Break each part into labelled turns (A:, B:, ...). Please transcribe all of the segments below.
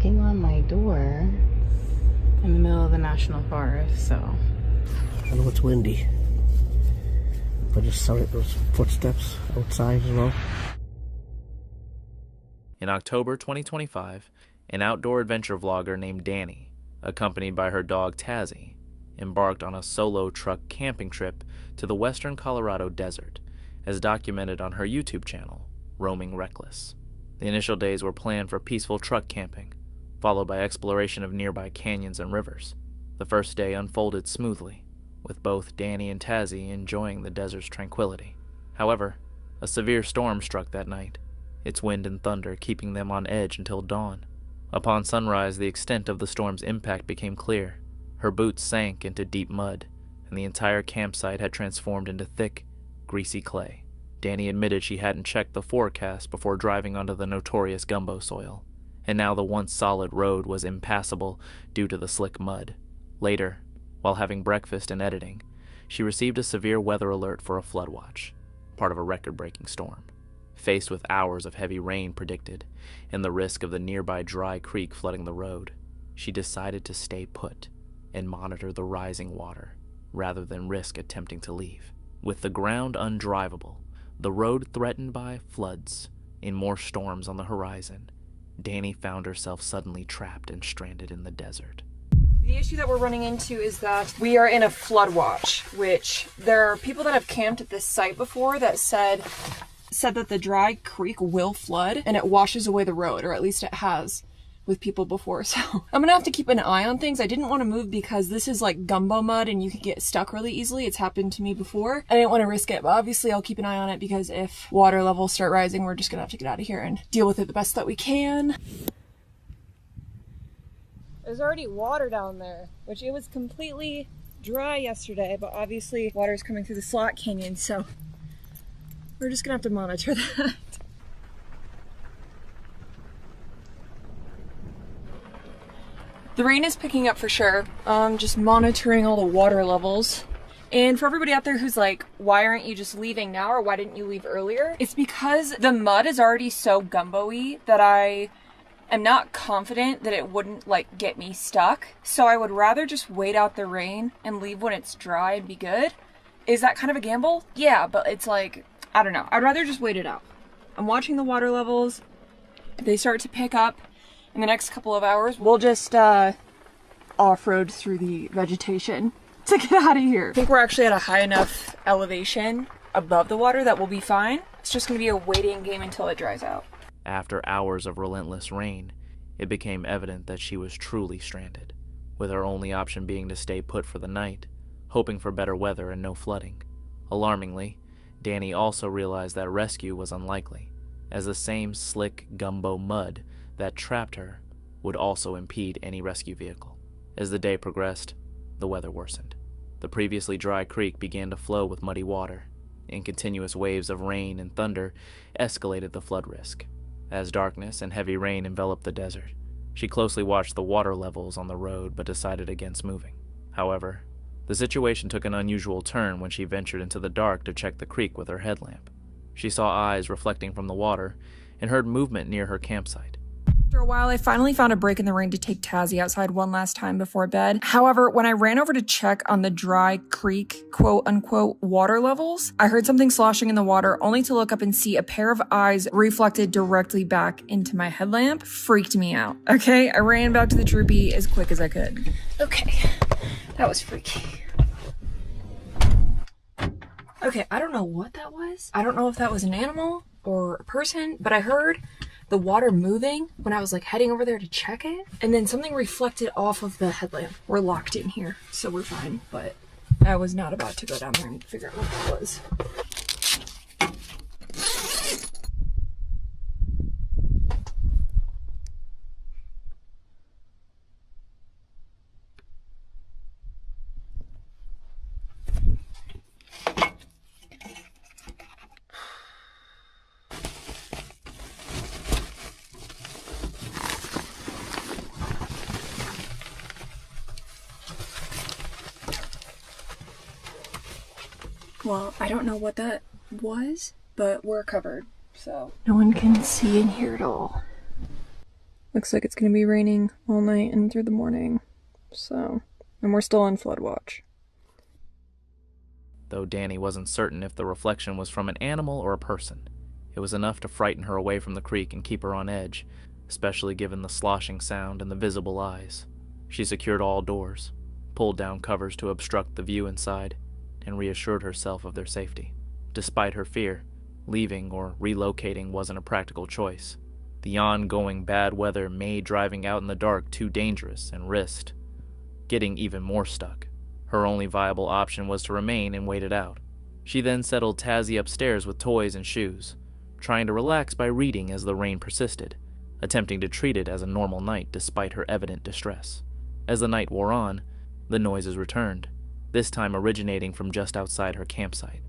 A: knocking on my door in the middle of the national forest, so.
B: I know it's windy. But I just saw those footsteps outside as well.
C: In October 2025, an outdoor adventure vlogger named Danny, accompanied by her dog Tazzy, embarked on a solo truck camping trip to the western Colorado desert, as documented on her YouTube channel, Roaming Reckless. The initial days were planned for peaceful truck camping, followed by exploration of nearby canyons and rivers. The first day unfolded smoothly, with both Danny and Tazzy enjoying the desert's tranquility. However, a severe storm struck that night, its wind and thunder keeping them on edge until dawn. Upon sunrise, the extent of the storm's impact became clear. Her boots sank into deep mud, and the entire campsite had transformed into thick, greasy clay. Danny admitted she hadn't checked the forecast before driving onto the notorious gumbo soil, and now the once solid road was impassable due to the slick mud. Later, while having breakfast and editing, she received a severe weather alert for a flood watch, part of a record-breaking storm. Faced with hours of heavy rain predicted, and the risk of the nearby dry creek flooding the road, she decided to stay put and monitor the rising water, rather than risk attempting to leave. With the ground undrivable, the road threatened by floods, and more storms on the horizon, Danny found herself suddenly trapped and stranded in the desert.
D: The issue that we're running into is that we are in a flood watch, which there are people that have camped at this site before that said that the dry creek will flood and it washes away the road, or at least it has with people before. So I'm gonna have to keep an eye on things. I didn't want to move because this is like gumbo mud and you can get stuck really easily. It's happened to me before. I didn't want to risk it, but obviously I'll keep an eye on it because if water levels start rising, we're just gonna have to get out of here and deal with it the best that we can. There's already water down there, which it was completely dry yesterday, but obviously water is coming through the slot canyon, so we're just gonna have to monitor that. The rain is picking up for sure. Just monitoring all the water levels. And for everybody out there who's like, why aren't you just leaving now, or why didn't you leave earlier? It's because the mud is already so gumbo-y that I am not confident that it wouldn't like get me stuck. So I would rather just wait out the rain and leave when it's dry and be good. Is that kind of a gamble? Yeah, but it's like, I don't know. I'd rather just wait it out. I'm watching the water levels. If they start to pick up in the next couple of hours, we'll just off-road through the vegetation to get out of here. I think we're actually at a high enough elevation above the water that we'll be fine. It's just gonna be a waiting game until it dries out.
C: After hours of relentless rain, it became evident that she was truly stranded, with her only option being to stay put for the night, hoping for better weather and no flooding. Alarmingly, Danny also realized that rescue was unlikely, as the same slick gumbo mud that trapped her would also impede any rescue vehicle. As the day progressed, the weather worsened. The previously dry creek began to flow with muddy water, and continuous waves of rain and thunder escalated the flood risk. As darkness and heavy rain enveloped the desert, she closely watched the water levels on the road but decided against moving. However, the situation took an unusual turn when she ventured into the dark to check the creek with her headlamp. She saw eyes reflecting from the water and heard movement near her campsite.
D: After a while, I finally found a break in the rain to take Tazzy outside one last time before bed. However, when I ran over to check on the dry creek, quote-unquote, water levels, I heard something sloshing in the water, only to look up and see a pair of eyes reflected directly back into my headlamp. Freaked me out. Okay, I ran back to the troopy as quick as I could. Okay, that was freaky. Okay, I don't know what that was. I don't know if that was an animal or a person, but I heard the water moving when I was like heading over there to check it, and then something reflected off of the headlamp. We're locked in here, so we're fine, but I was not about to go down there and figure out what that was. Well, I don't know what that was, but we're covered, so no one can see in here at all. Looks like it's gonna be raining all night and through the morning. So, and we're still on flood watch.
C: Though Danny wasn't certain if the reflection was from an animal or a person, it was enough to frighten her away from the creek and keep her on edge, especially given the sloshing sound and the visible eyes. She secured all doors, pulled down covers to obstruct the view inside, and reassured herself of their safety. Despite her fear, leaving or relocating wasn't a practical choice. The ongoing bad weather made driving out in the dark too dangerous and risked getting even more stuck. Her only viable option was to remain and wait it out. She then settled Tazzy upstairs with toys and shoes, trying to relax by reading as the rain persisted, attempting to treat it as a normal night despite her evident distress. As the night wore on, the noises returned, this time originating from just outside her campsite.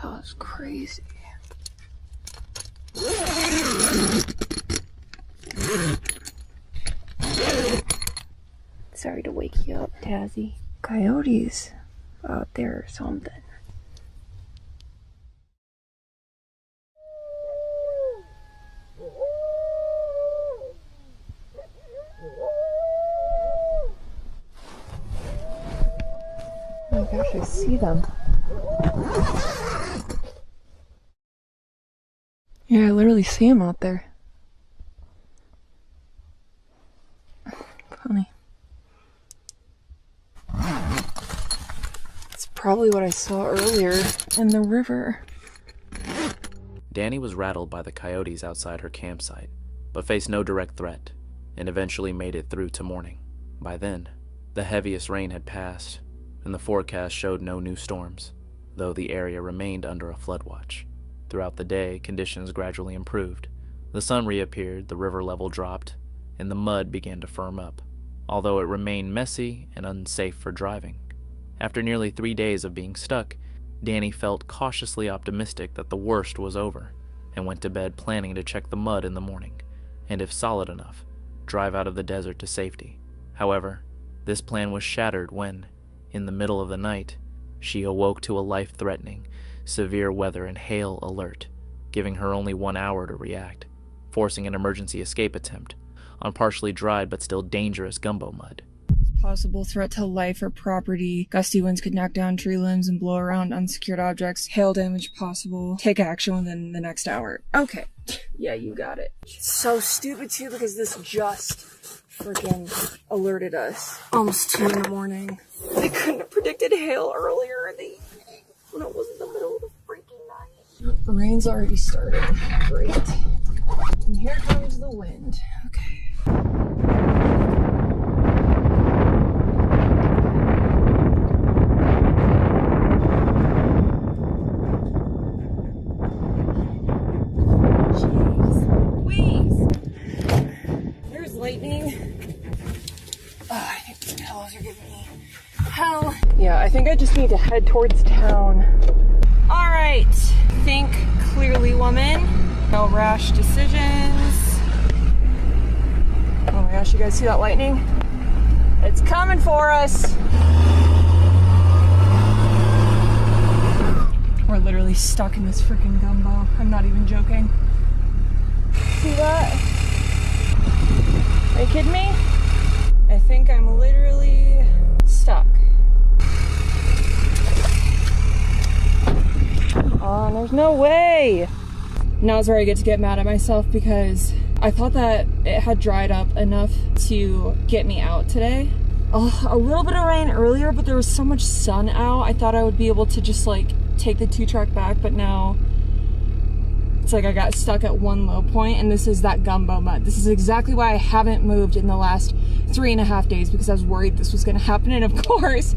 D: That was crazy. Sorry to wake you up, Tazzy. Coyotes out there or something. Oh my gosh, I see them. Yeah, I literally see them out there. Funny. It's probably what I saw earlier in the river.
C: Danny was rattled by the coyotes outside her campsite, but faced no direct threat, and eventually made it through to morning. By then, the heaviest rain had passed, and the forecast showed no new storms, though the area remained under a flood watch. Throughout the day, conditions gradually improved. The sun reappeared, the river level dropped, and the mud began to firm up, although it remained messy and unsafe for driving. After nearly 3 days of being stuck, Danny felt cautiously optimistic that the worst was over, and went to bed planning to check the mud in the morning, and if solid enough, drive out of the desert to safety. However, this plan was shattered when, in the middle of the night, she awoke to a life-threatening, severe weather and hail alert, giving her only 1 hour to react, forcing an emergency escape attempt on partially dried but still dangerous gumbo mud.
D: Possible threat to life or property. Gusty winds could knock down tree limbs and blow around unsecured objects. Hail damage possible. Take action within the next hour. Okay. Yeah, you got it. It's so stupid too because this just freaking alerted us. Almost 2 in the morning. They couldn't have predicted hail earlier in the evening when it was in the middle of the freaking night. The rain's already started. Great. And here comes the wind. Okay. Lightning. Oh, I think these pillows are giving me hell. Yeah, I think I just need to head towards town. All right, think clearly, woman. No rash decisions. Oh my gosh, you guys see that lightning? It's coming for us. We're literally stuck in this freaking gumbo. I'm not even joking. See that? Are you kidding me? I think I'm literally stuck. Oh, there's no way! Now's where I get to get mad at myself because I thought that it had dried up enough to get me out today. Oh, a little bit of rain earlier, but there was so much sun out, I thought I would be able to just like take the 2-track back, but now it's like I got stuck at one low point, and this is that gumbo mud. This is exactly why I haven't moved in the last 3.5 days, because I was worried this was gonna happen. And of course,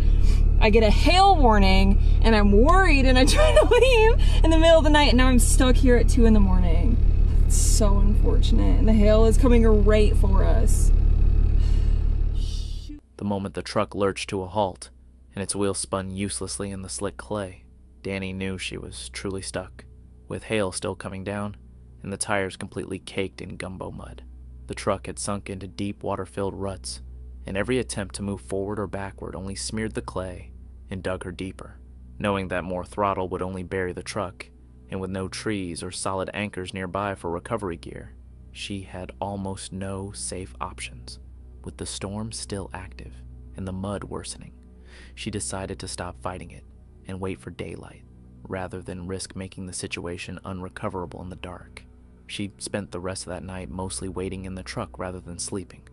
D: I get a hail warning, and I'm worried, and I try to leave in the middle of the night, and now I'm stuck here at 2 in the morning. It's so unfortunate, and the hail is coming right for us.
C: The moment the truck lurched to a halt, and its wheels spun uselessly in the slick clay, Danny knew she was truly stuck, with hail still coming down and the tires completely caked in gumbo mud. The truck had sunk into deep water-filled ruts, and every attempt to move forward or backward only smeared the clay and dug her deeper. Knowing that more throttle would only bury the truck, and with no trees or solid anchors nearby for recovery gear, she had almost no safe options. With the storm still active and the mud worsening, she decided to stop fighting it and wait for daylight, rather than risk making the situation unrecoverable in the dark. She spent the rest of that night mostly waiting in the truck rather than sleeping,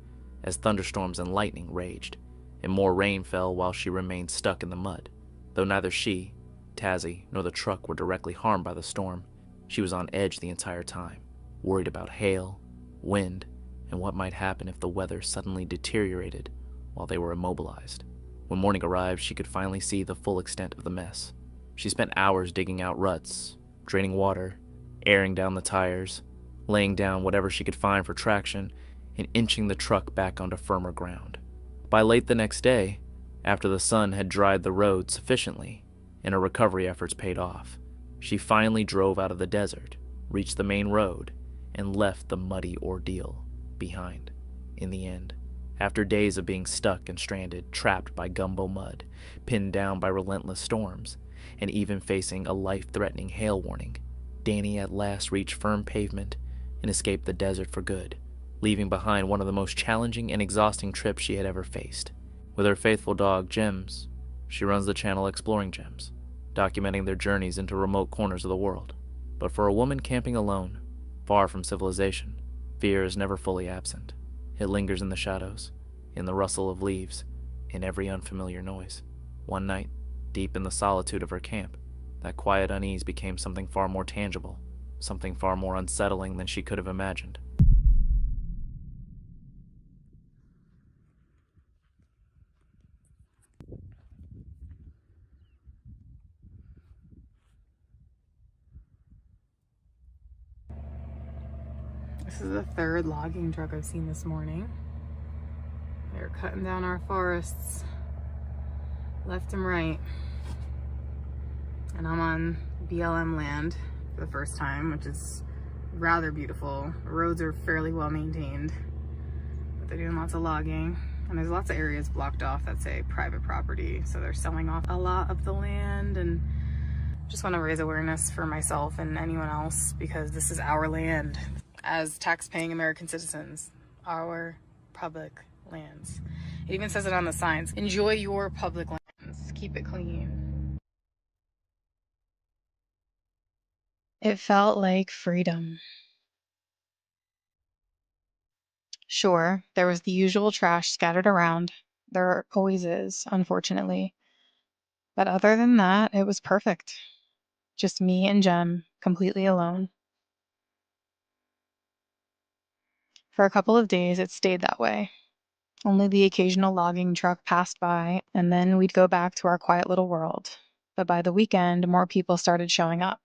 C: as thunderstorms and lightning raged, and more rain fell while she remained stuck in the mud. Though neither she, Tazzy, nor the truck were directly harmed by the storm, she was on edge the entire time, worried about hail, wind, and what might happen if the weather suddenly deteriorated while they were immobilized. When morning arrived, she could finally see the full extent of the mess. She spent hours digging out ruts, draining water, airing down the tires, laying down whatever she could find for traction, and inching the truck back onto firmer ground. By late the next day, after the sun had dried the road sufficiently and her recovery efforts paid off, she finally drove out of the desert, reached the main road, and left the muddy ordeal behind. In the end, after days of being stuck and stranded, trapped by gumbo mud, pinned down by relentless storms, and even facing a life-threatening hail warning, Danny at last reached firm pavement and escaped the desert for good, leaving behind one of the most challenging and exhausting trips she had ever faced. With her faithful dog, Gems, she runs the channel Exploring Gems, documenting their journeys into remote corners of the world. But for a woman camping alone, far from civilization, fear is never fully absent. It lingers in the shadows, in the rustle of leaves, in every unfamiliar noise. One night, deep in the solitude of her camp, that quiet unease became something far more tangible, something far more unsettling than she could have imagined.
A: This is the third logging truck I've seen this morning. They're cutting down our forests left and right. And I'm on BLM land for the first time, which is rather beautiful. The roads are fairly well maintained, but they're doing lots of logging. And there's lots of areas blocked off that say private property. So they're selling off a lot of the land, and just want to raise awareness for myself and anyone else, because this is our land as tax-paying American citizens, our public lands. It even says it on the signs. Enjoy your public lands. Keep it clean. It felt like freedom. Sure, there was the usual trash scattered around. There always is, unfortunately. But other than that, it was perfect. Just me and Jem, completely alone. For a couple of days, it stayed that way. Only the occasional logging truck passed by, and then we'd go back to our quiet little world. But by the weekend, more people started showing up.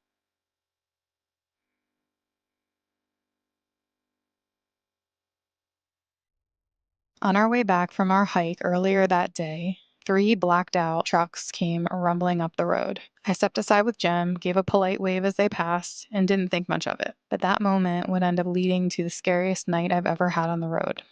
A: On our way back from our hike earlier that day, 3 blacked out trucks came rumbling up the road. I stepped aside with Jem, gave a polite wave as they passed, and didn't think much of it. But that moment would end up leading to the scariest night I've ever had on the road.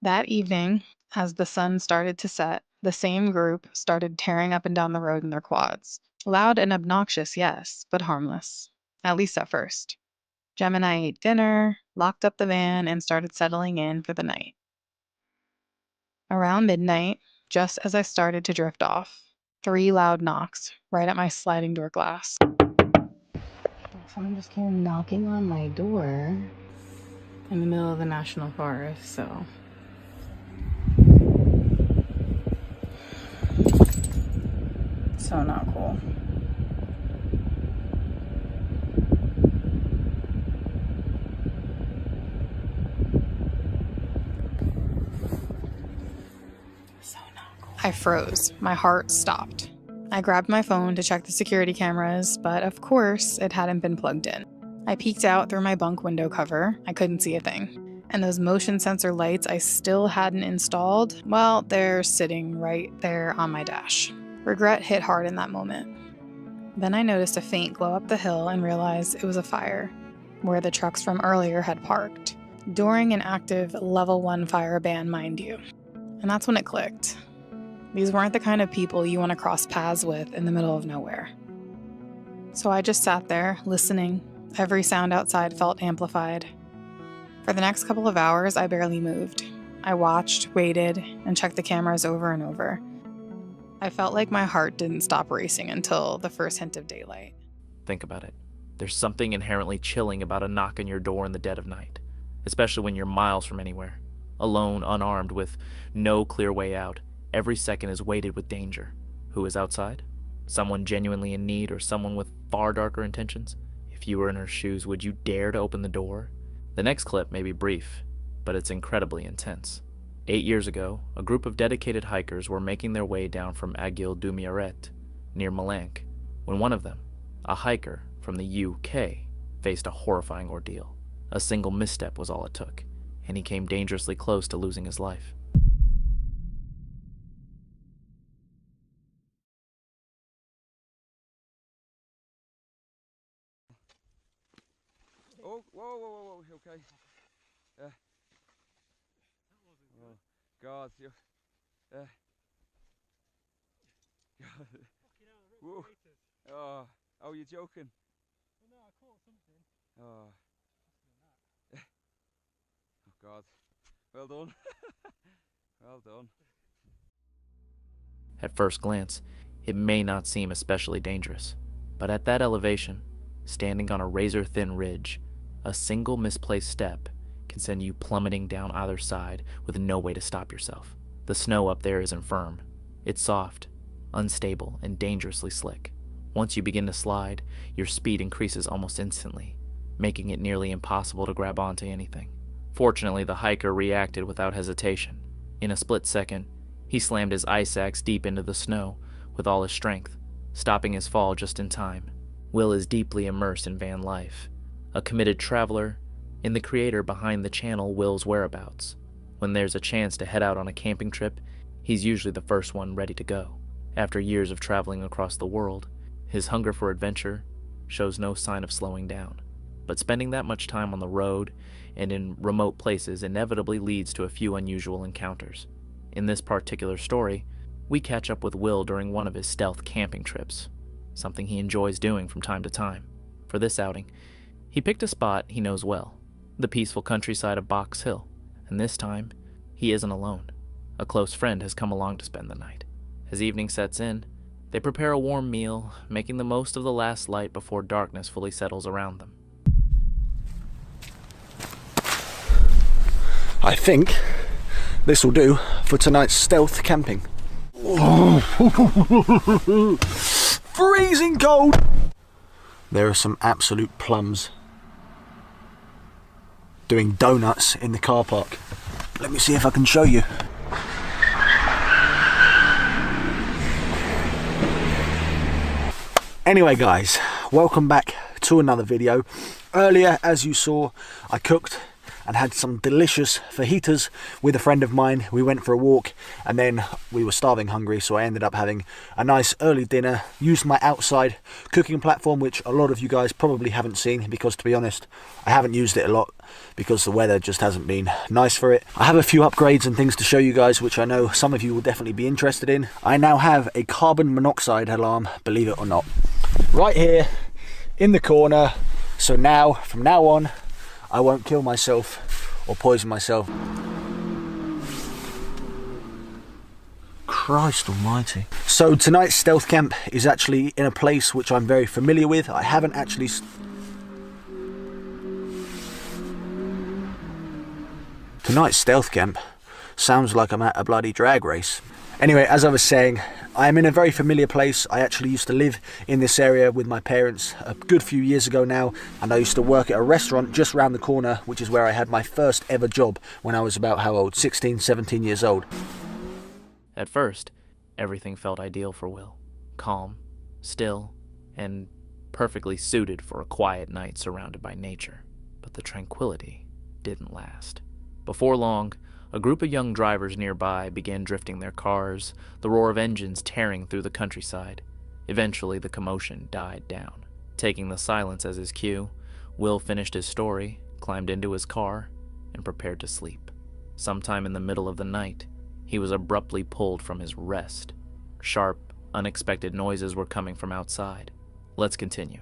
A: That evening, as the sun started to set, the same group started tearing up and down the road in their quads. Loud and obnoxious, yes, but harmless. At least at first. Jem and I ate dinner, locked up the van, and started settling in for the night. Around midnight, just as I started to drift off, 3 loud knocks right at my sliding door glass. Someone just came knocking on my door in the middle of the national forest, so. So not cool. I froze. My heart stopped. I grabbed my phone to check the security cameras, but of course, it hadn't been plugged in. I peeked out through my bunk window cover. I couldn't see a thing. And those motion sensor lights I still hadn't installed, well, they're sitting right there on my dash. Regret hit hard in that moment. Then I noticed a faint glow up the hill and realized it was a fire, where the trucks from earlier had parked, during an active level 1 fire ban, mind you. And that's when it clicked. These weren't the kind of people you want to cross paths with in the middle of nowhere. So I just sat there, listening. Every sound outside felt amplified. For the next couple of hours, I barely moved. I watched, waited, and checked the cameras over and over. I felt like my heart didn't stop racing until the first hint of daylight.
C: Think about it. There's something inherently chilling about a knock on your door in the dead of night, especially when you're miles from anywhere. Alone, unarmed, with no clear way out, every second is weighted with danger. Who is outside? Someone genuinely in need or someone with far darker intentions? If you were in her shoes, would you dare to open the door? The next clip may be brief, but it's incredibly intense. 8 years ago, a group of dedicated hikers were making their way down from Aiguille du Miraret, near Malanque, when one of them, a hiker from the UK, faced a horrifying ordeal. A single misstep was all it took, and he came dangerously close to losing his life.
E: Oh, whoa, okay. Oh, God, you. God. Whoa. Oh, you're joking? Well, no, I caught something. Oh. Oh, God. Well done. Well done.
C: At first glance, it may not seem especially dangerous, but at that elevation, standing on a razor-thin ridge, a single misplaced step can send you plummeting down either side with no way to stop yourself. The snow up there isn't firm. It's soft, unstable, and dangerously slick. Once you begin to slide, your speed increases almost instantly, making it nearly impossible to grab onto anything. Fortunately, the hiker reacted without hesitation. In a split second, he slammed his ice axe deep into the snow with all his strength, stopping his fall just in time. Will is deeply immersed in van life, a committed traveler, and the creator behind the channel Will's Whereabouts. When there's a chance to head out on a camping trip, he's usually the first one ready to go. After years of traveling across the world, his hunger for adventure shows no sign of slowing down. But spending that much time on the road and in remote places inevitably leads to a few unusual encounters. In this particular story, we catch up with Will during one of his stealth camping trips, something he enjoys doing from time to time. For this outing, he picked a spot he knows well, the peaceful countryside of Box Hill, and this time, he isn't alone. A close friend has come along to spend the night. As evening sets in, they prepare a warm meal, making the most of the last light before darkness fully settles around them.
F: I think this will do for tonight's stealth camping. Freezing cold! There are some absolute plums doing donuts in the car park. Let me see if I can show you. Anyway guys, welcome back to another video. Earlier, as you saw, I cooked and had some delicious fajitas with a friend of mine. We went for a walk and then we were starving hungry, so I ended up having a nice early dinner. Used my outside cooking platform, which a lot of you guys probably haven't seen because, to be honest, I haven't used it a lot because the weather just hasn't been nice for it. I have a few upgrades and things to show you guys, which I know some of you will definitely be interested in. I now have a carbon monoxide alarm, believe it or not, right here in the corner. So now, from now on, I won't kill myself or poison myself. Christ almighty. So tonight's stealth camp is actually in a place which I'm very familiar with. I haven't actually... Tonight's stealth camp sounds like I'm at a bloody drag race. Anyway, as I was saying, I'm in a very familiar place. I actually used to live in this area with my parents a good few years ago now, and I used to work at a restaurant just round the corner, which is where I had my first ever job when I was about, how old? 16, 17 years old.
C: At first, everything felt ideal for Will. Calm, still, and perfectly suited for a quiet night surrounded by nature. But the tranquility didn't last. Before long, a group of young drivers nearby began drifting their cars, the roar of engines tearing through the countryside. Eventually, the commotion died down. Taking the silence as his cue, Will finished his story, climbed into his car, and prepared to sleep. Sometime in the middle of the night, he was abruptly pulled from his rest. Sharp, unexpected noises were coming from outside. Let's continue.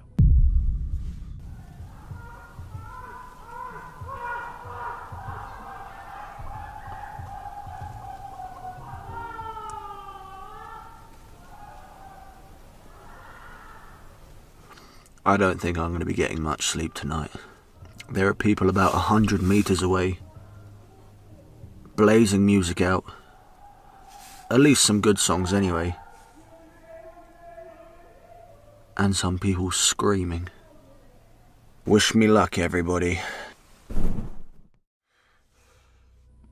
F: I don't think I'm going to be getting much sleep tonight. There are people about 100 meters away, blazing music out. At least some good songs anyway. And some people screaming. Wish me luck, everybody.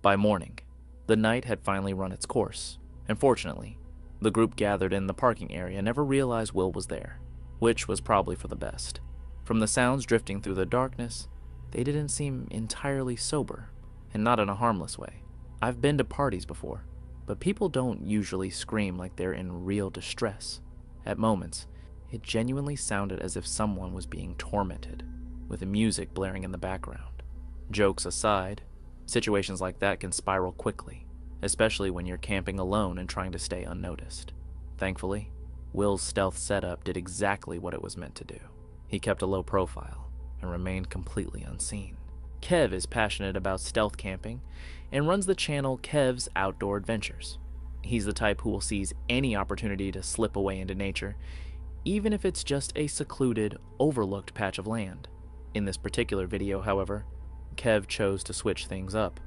C: By morning, the night had finally run its course, and fortunately, the group gathered in the parking area never realized Will was there, which was probably for the best. From the sounds drifting through the darkness, they didn't seem entirely sober, and not in a harmless way. I've been to parties before, but people don't usually scream like they're in real distress. At moments, it genuinely sounded as if someone was being tormented, with the music blaring in the background. Jokes aside, situations like that can spiral quickly, especially when you're camping alone and trying to stay unnoticed. Thankfully, Will's stealth setup did exactly what it was meant to do. He kept a low profile and remained completely unseen. Kev is passionate about stealth camping and runs the channel Kev's Outdoor Adventures. He's the type who will seize any opportunity to slip away into nature, even if it's just a secluded, overlooked patch of land. In this particular video, however, Kev chose to switch things up.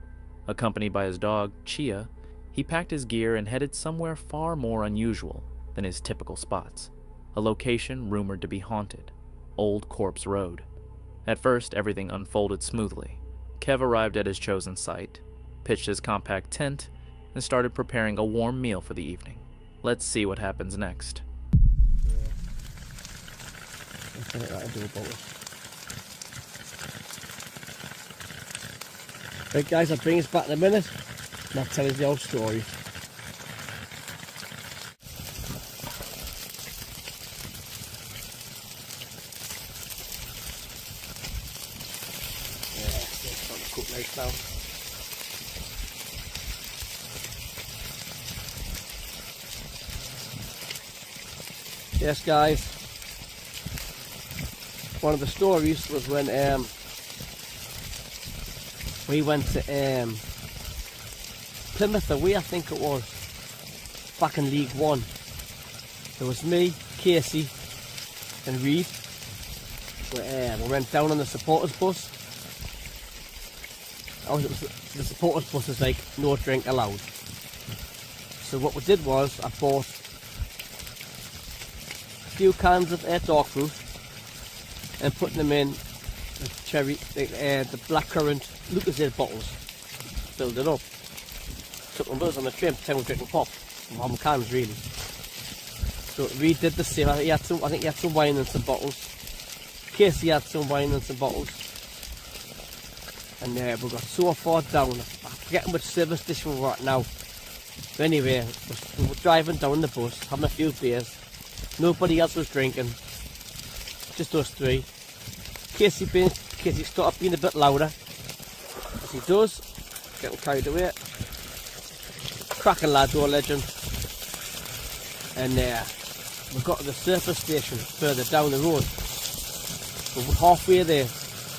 C: Accompanied by his dog, Chia, he packed his gear and headed somewhere far more unusual than his typical spots, a location rumored to be haunted, Old Corpse Road. At first, everything unfolded smoothly. Kev arrived at his chosen site, pitched his compact tent, and started preparing a warm meal for the evening. Let's see what happens next.
B: Right guys, I'll bring us back in a minute and I'll tell you the old story. Nice now. Yes guys, one of the stories was when we went to Plymouth away, I think it was, back in League One. There was me, Casey and Reed. We went down on the supporters bus. The supporters bus is like no drink allowed. So what we did was I bought a few cans of dog food and put them in the the blackcurrant Lucozade bottles. Filled it up. Took them both on the train, pretend we were drinking pop. From cans really. So Reed did the same. I think he had some wine and some bottles. Casey had some wine and some bottles. And we got so far down, I forget which service station we were at now. But anyway, we were driving down the bus, having a few beers. Nobody else was drinking, just us three. Casey started being a bit louder, as he does, getting carried away. Cracking lad, door legend. And we got to the surface station further down the road. We were halfway there,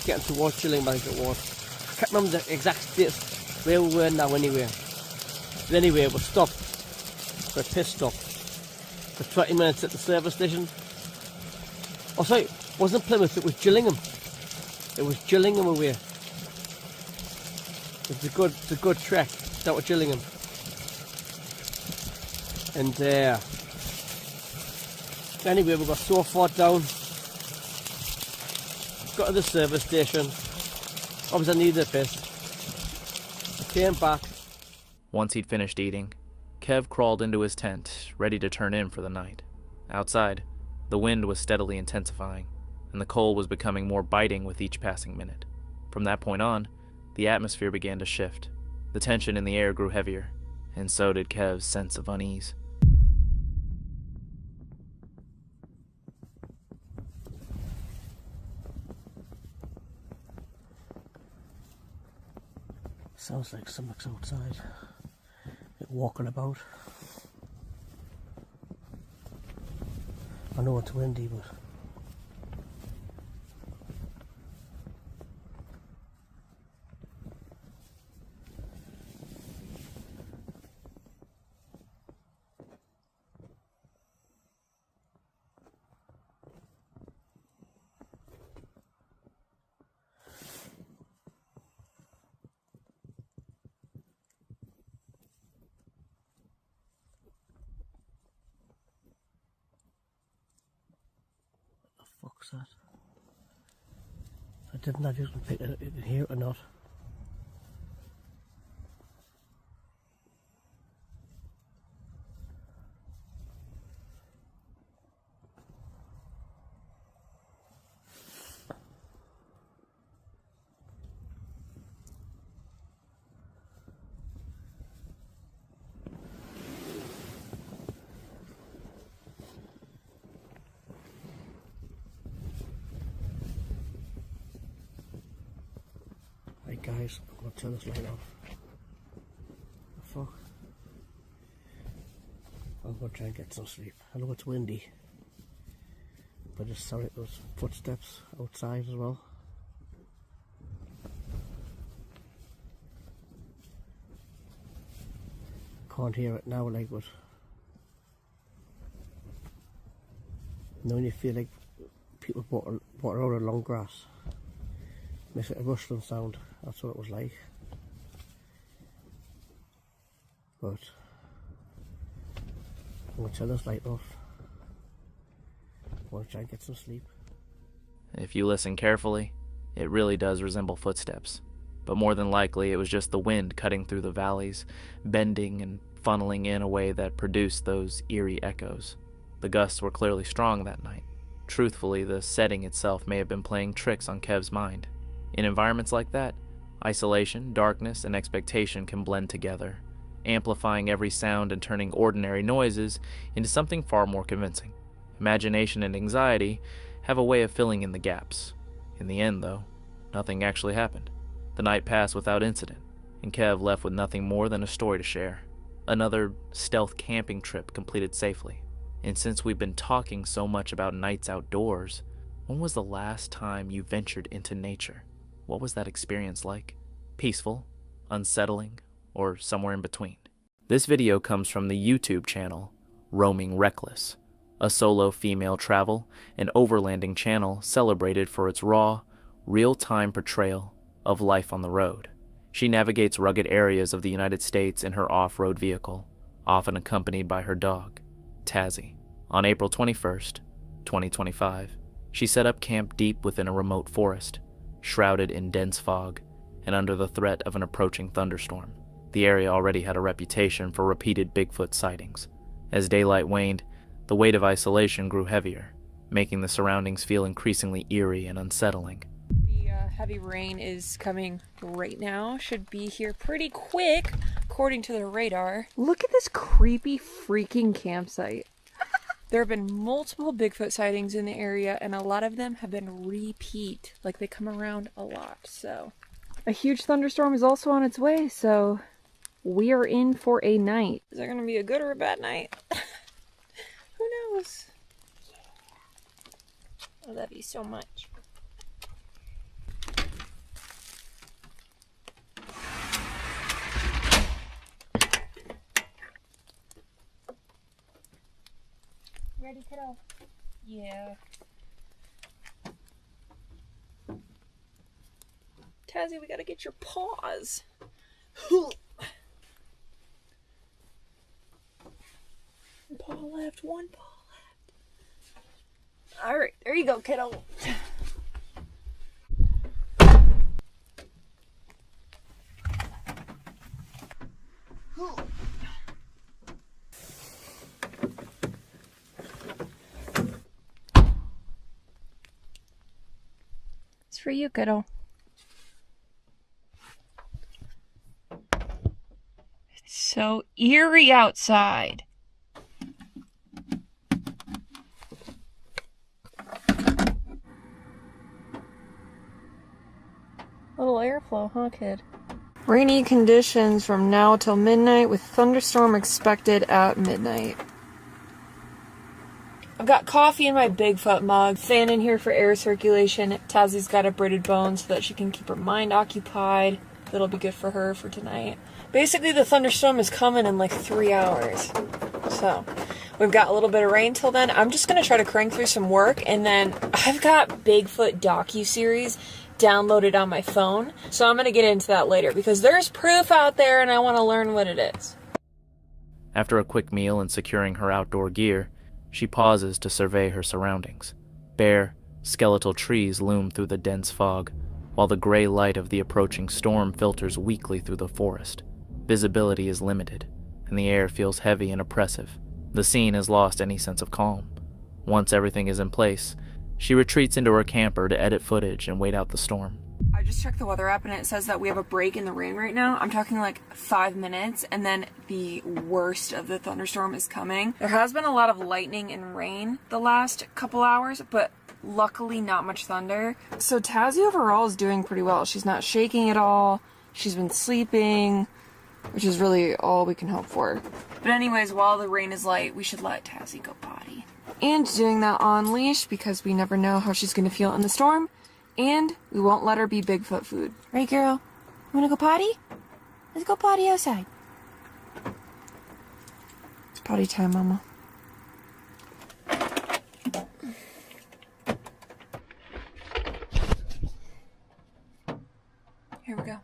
B: getting towards Gillingham, I think it was. I can't remember the exact dates where we were now anyway. But anyway, we stopped for a piss stop for 20 minutes at the service station. Oh sorry, it wasn't Plymouth, it was Gillingham. It was Gillingham away. It's a good trek down to Gillingham. And anyway, we got so far down, got to the service station. Obviously I needed a piss. I came back.
C: Once he'd finished eating, Kev crawled into his tent, ready to turn in for the night. Outside, the wind was steadily intensifying, and the cold was becoming more biting with each passing minute. From that point on, the atmosphere began to shift. The tension in the air grew heavier, and so did Kev's sense of unease.
B: Sounds like something's outside. They're walking about. I know it's windy, but fuck's that? I didn't know if you can pick it in here or not. Right guys, I'm going to turn this light off. The fuck? I'm going to try and get some sleep. I know it's windy, but just sorry those footsteps outside as well. Can't hear it now, like, but now you feel like people walking around in long grass. Makes it a rustling sound. That's what it was like. But I'm going to turn this light off. I want to try and get some sleep.
C: If you listen carefully, it really does resemble footsteps. But more than likely, it was just the wind cutting through the valleys, bending and funneling in a way that produced those eerie echoes. The gusts were clearly strong that night. Truthfully, the setting itself may have been playing tricks on Kev's mind. In environments like that, isolation, darkness, and expectation can blend together, amplifying every sound and turning ordinary noises into something far more convincing. Imagination and anxiety have a way of filling in the gaps. In the end, though, nothing actually happened. The night passed without incident, and Kev left with nothing more than a story to share. Another stealth camping trip completed safely. And since we've been talking so much about nights outdoors, when was the last time you ventured into nature? What was that experience like? Peaceful, unsettling, or somewhere in between? This video comes from the YouTube channel Roaming Reckless, a solo female travel and overlanding channel celebrated for its raw, real-time portrayal of life on the road. She navigates rugged areas of the United States in her off-road vehicle, often accompanied by her dog, Tazzy. On April 21st, 2025, she set up camp deep within a remote forest, shrouded in dense fog and under the threat of an approaching thunderstorm. The area already had a reputation for repeated Bigfoot sightings. As daylight waned, the weight of isolation grew heavier, making the surroundings feel increasingly eerie and unsettling.
D: The heavy rain is coming right now. Should be here pretty quick, according to the radar. Look at this creepy freaking campsite. There have been multiple Bigfoot sightings in the area, and a lot of them have been repeat. Like, they come around a lot, so. A huge thunderstorm is also on its way, so we are in for a night. Is that going to be a good or a bad night? Who knows? I love you so much. Ready, kiddo? Yeah. Tazzy, we gotta get your paws. One paw left, one paw left. Alright, there you go, kiddo. It's for you, kiddo. so eerie outside. Little airflow, huh, kid? Rainy conditions from now till midnight with thunderstorm expected at midnight. I've got coffee in my Bigfoot mug, fan in here for air circulation. Tazzie's got a braided bone so that she can keep her mind occupied. That'll be good for her for tonight. Basically, the thunderstorm is coming in like 3 hours. So, we've got a little bit of rain till then. I'm just going to try to crank through some work, and then I've got Bigfoot docuseries downloaded on my phone. So I'm going to get into that later because there's proof out there and I want to learn what it is.
C: After a quick meal and securing her outdoor gear, she pauses to survey her surroundings. Bare, skeletal trees loom through the dense fog, while the gray light of the approaching storm filters weakly through the forest. Visibility is limited, and the air feels heavy and oppressive. The scene has lost any sense of calm. Once everything is in place, she retreats into her camper to edit footage and wait out the storm.
D: I just checked the weather app and it says that we have a break in the rain right now. I'm talking like 5 minutes and then the worst of the thunderstorm is coming. There has been a lot of lightning and rain the last couple hours, but luckily not much thunder. So Tazzie overall is doing pretty well. She's not shaking at all. She's been sleeping, which is really all we can hope for. But anyways, while the rain is light, we should let Tazzie go potty. And doing that on leash because we never know how she's going to feel in the storm. And we won't let her be Bigfoot food. Right, girl? You want to go potty? Let's go potty outside. It's potty time, Mama. Here we go.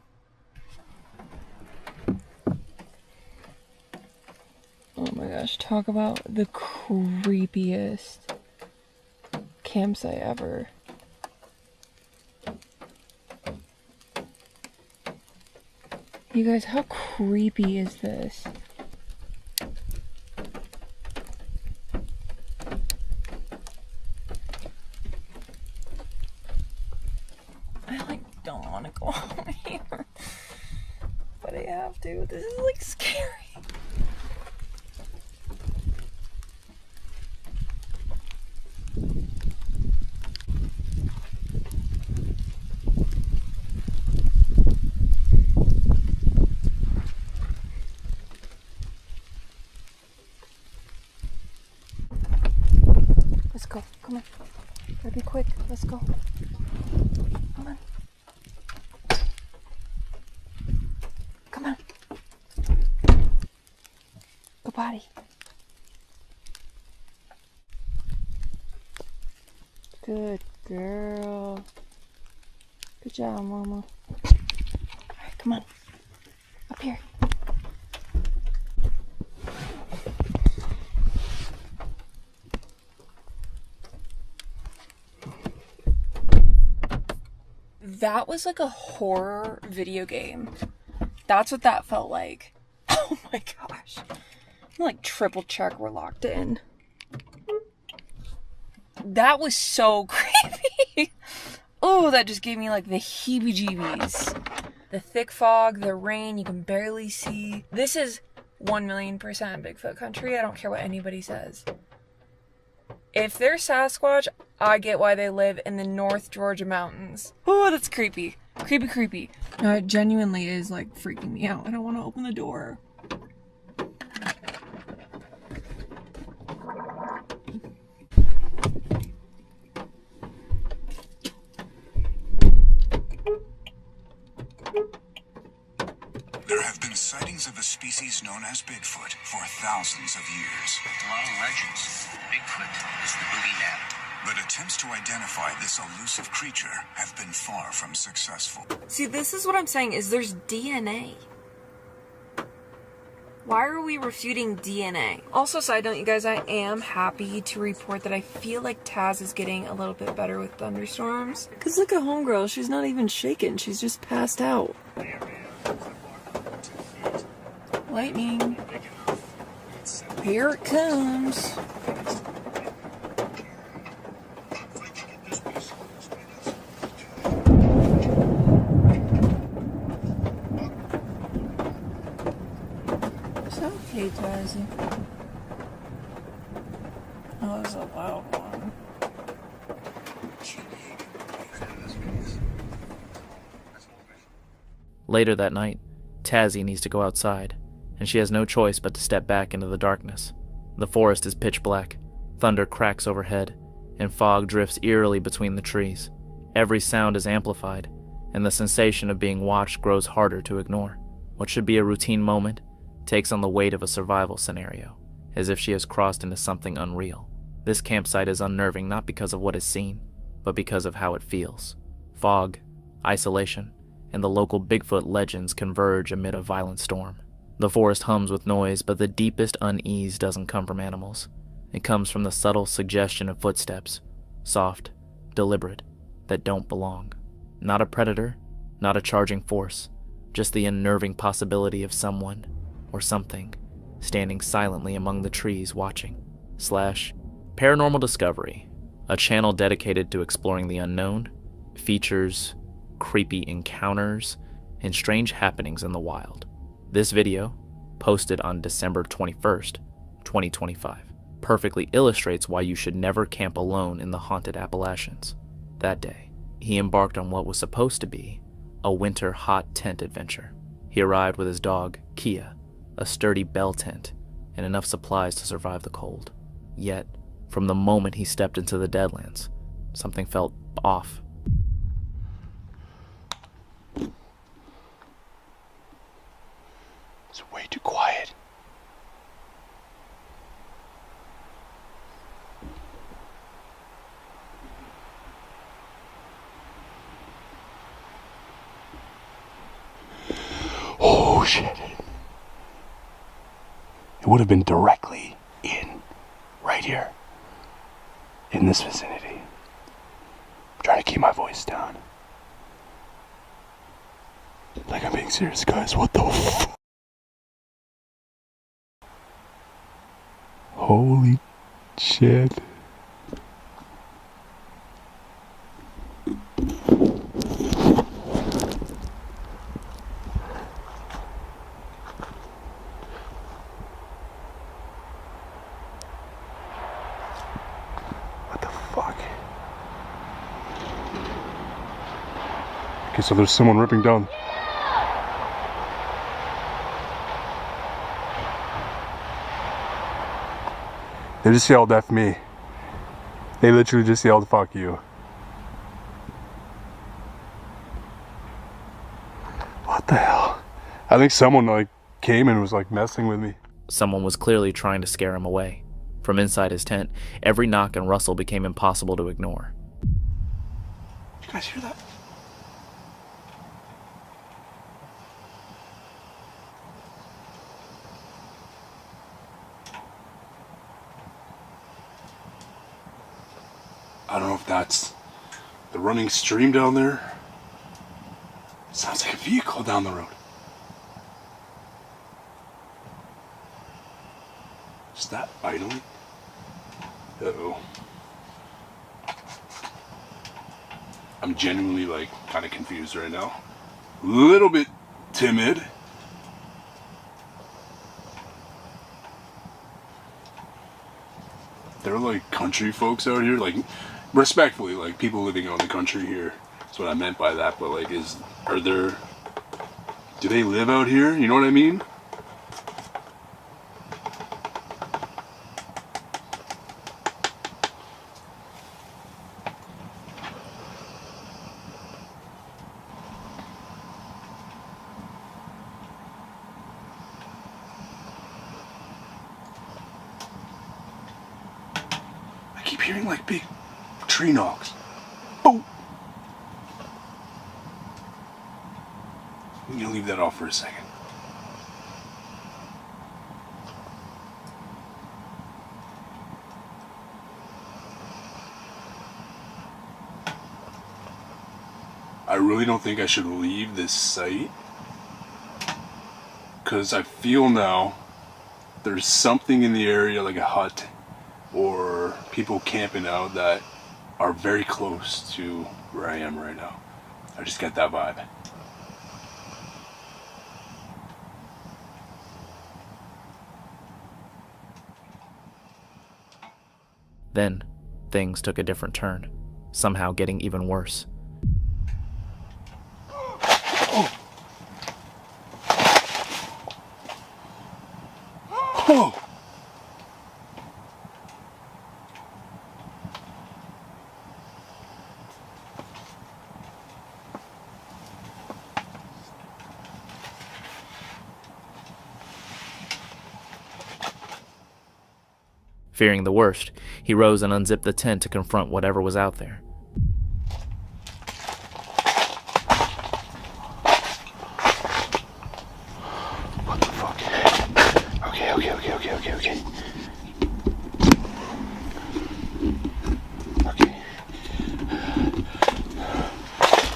D: Oh my gosh, talk about the creepiest campsite ever. You guys, how creepy is this? I don't want to go home here, but I have to. This is scary. Let's go. Come on. Gotta be quick. Let's go. Come on. Come on. Go potty. Good girl. Good job, Mama. Alright, come on. Up here. That was like a horror video game. That's what that felt like. Oh my gosh. I'm like triple check we're locked in. That was so creepy. Oh, that just gave me like the heebie-jeebies. The thick fog, the rain, you can barely see. This is 1,000,000% Bigfoot country. I don't care what anybody says. If they're Sasquatch, I get why they live in the North Georgia mountains. Oh, that's creepy. Creepy, creepy. No, it genuinely is like freaking me out. I don't want to open the door.
G: There have been sightings of a species known as Bigfoot for thousands of years.
H: A lot of legends. Bigfoot is the boogeyman.
G: But attempts to identify this elusive creature have been far from successful.
D: See, this is what I'm saying, is there's DNA. Why are we refuting DNA? Also, side note, you guys, I am happy to report that I feel like Taz is getting a little bit better with thunderstorms. Because look at homegirl, she's not even shaken, she's just passed out. Lightning. Here it comes. Hey, Tazzy. Oh, that's a loud one.
C: Later that night, Tazzy needs to go outside, and she has no choice but to step back into the darkness. The forest is pitch black, thunder cracks overhead, and fog drifts eerily between the trees. Every sound is amplified, and the sensation of being watched grows harder to ignore. What should be a routine moment takes on the weight of a survival scenario, as if she has crossed into something unreal. This campsite is unnerving not because of what is seen, but because of how it feels. Fog, isolation, and the local Bigfoot legends converge amid a violent storm. The forest hums with noise, but the deepest unease doesn't come from animals. It comes from the subtle suggestion of footsteps, soft, deliberate, that don't belong. Not a predator, not a charging force, just the unnerving possibility of someone, or something, standing silently among the trees watching. Paranormal Discovery, a channel dedicated to exploring the unknown, features creepy encounters, and strange happenings in the wild. This video, posted on December 21st, 2025, perfectly illustrates why you should never camp alone in the haunted Appalachians. That day, he embarked on what was supposed to be a winter hot tent adventure. He arrived with his dog, Kia, a sturdy bell tent, and enough supplies to survive the cold. Yet, from the moment he stepped into the Deadlands, something felt off.
I: It's way too quiet. Oh shit. It would have been directly right here, in this vicinity. I'm trying to keep my voice down. Like, I'm being serious, guys. What the f***? Holy shit. What the fuck? Okay, so there's someone ripping down. They just yelled F me. They literally just yelled fuck you. What the hell? I think someone like came and was like messing with me.
C: Someone was clearly trying to scare him away. From inside his tent, every knock and rustle became impossible to ignore.
I: You guys hear that? I don't know if that's the running stream down there. Sounds like a vehicle down the road. Is that idling? Uh-oh. I'm genuinely like kind of confused right now. A little bit timid. They're like country folks out here, like respectfully, like people living out in the country here. That's what I meant by that. But like, do they live out here? You know what I mean? I keep hearing like big tree knocks. Boom! I'm gonna leave that off for a second. I really don't think I should leave this site, because I feel now there's something in the area, like a hut or people camping out, that are very close to where I am right now. I just get that vibe.
C: Then, things took a different turn, somehow getting even worse.
I: Oh!
C: Fearing the worst, he rose and unzipped the tent to confront whatever was out there.
I: What the fuck? Okay. Okay.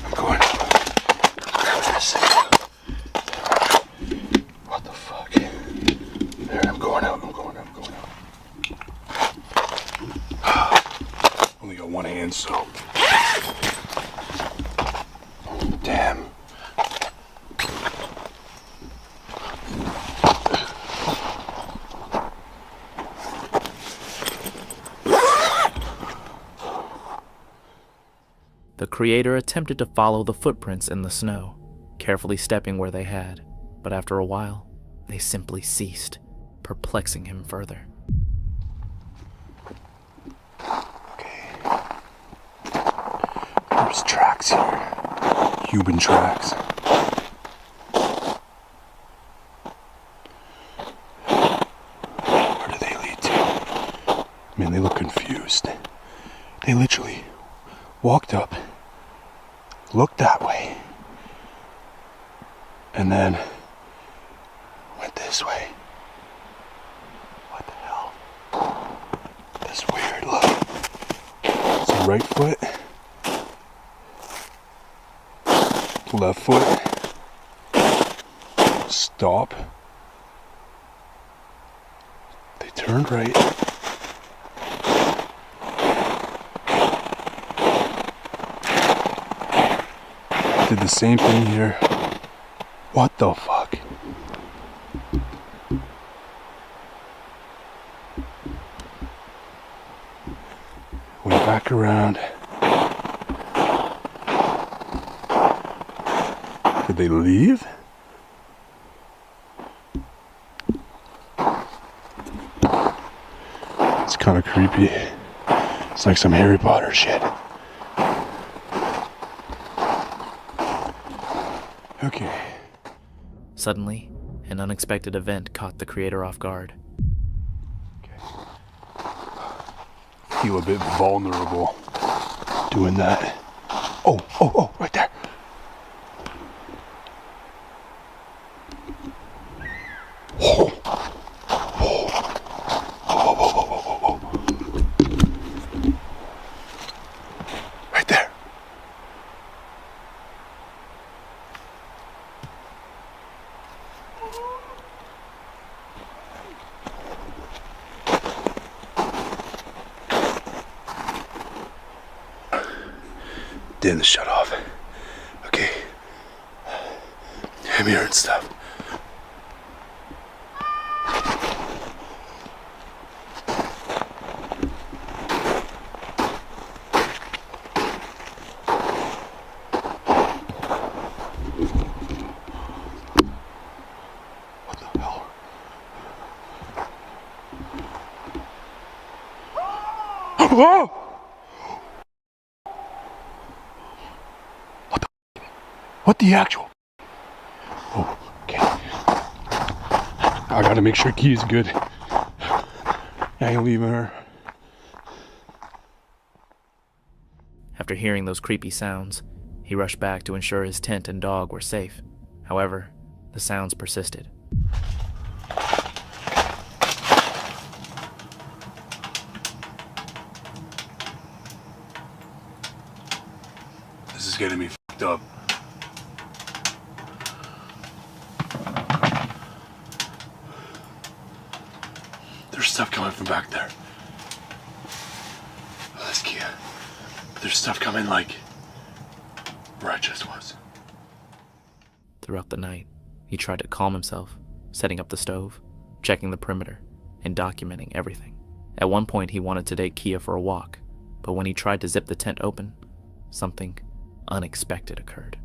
I: I'm going up. What the fuck? There, I'm going out. Only got one hand, so. Damn.
C: The creator attempted to follow the footprints in the snow, carefully stepping where they had, but after a while, they simply ceased, perplexing him further.
I: There's tracks here. Human tracks. Where do they lead to? Man, they look confused. They literally walked up, looked that way, and then went this way. What the hell? This weird look. So right foot. Left foot, stop, they turned right, did the same thing here. What the fuck? Went back around. Did they leave? It's kind of creepy. It's like some Harry Potter shit. Okay.
C: Suddenly, an unexpected event caught the creator off guard.
I: Feel a bit vulnerable doing that. Oh, right there. Right there. Didn't shut off. Okay. I'm hearing stuff. What the hell? Whoa! What the actual? Oh, okay. I gotta make sure Key is good. I ain't leaving her.
C: After hearing those creepy sounds, he rushed back to ensure his tent and dog were safe. However, the sounds persisted.
I: This is getting me fucked up. There's stuff coming from back there. Oh, that's Kia. But there's stuff coming like where I just was.
C: Throughout the night, he tried to calm himself, setting up the stove, checking the perimeter, and documenting everything. At one point, he wanted to take Kia for a walk, but when he tried to zip the tent open, something unexpected occurred.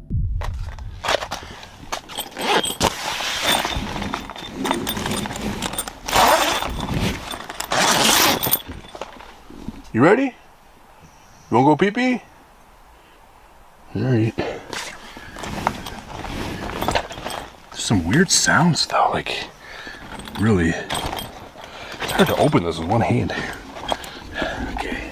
I: You ready? You wanna go pee-pee? Alright. There's some weird sounds though, like really. It's hard to open this with one hand. Okay.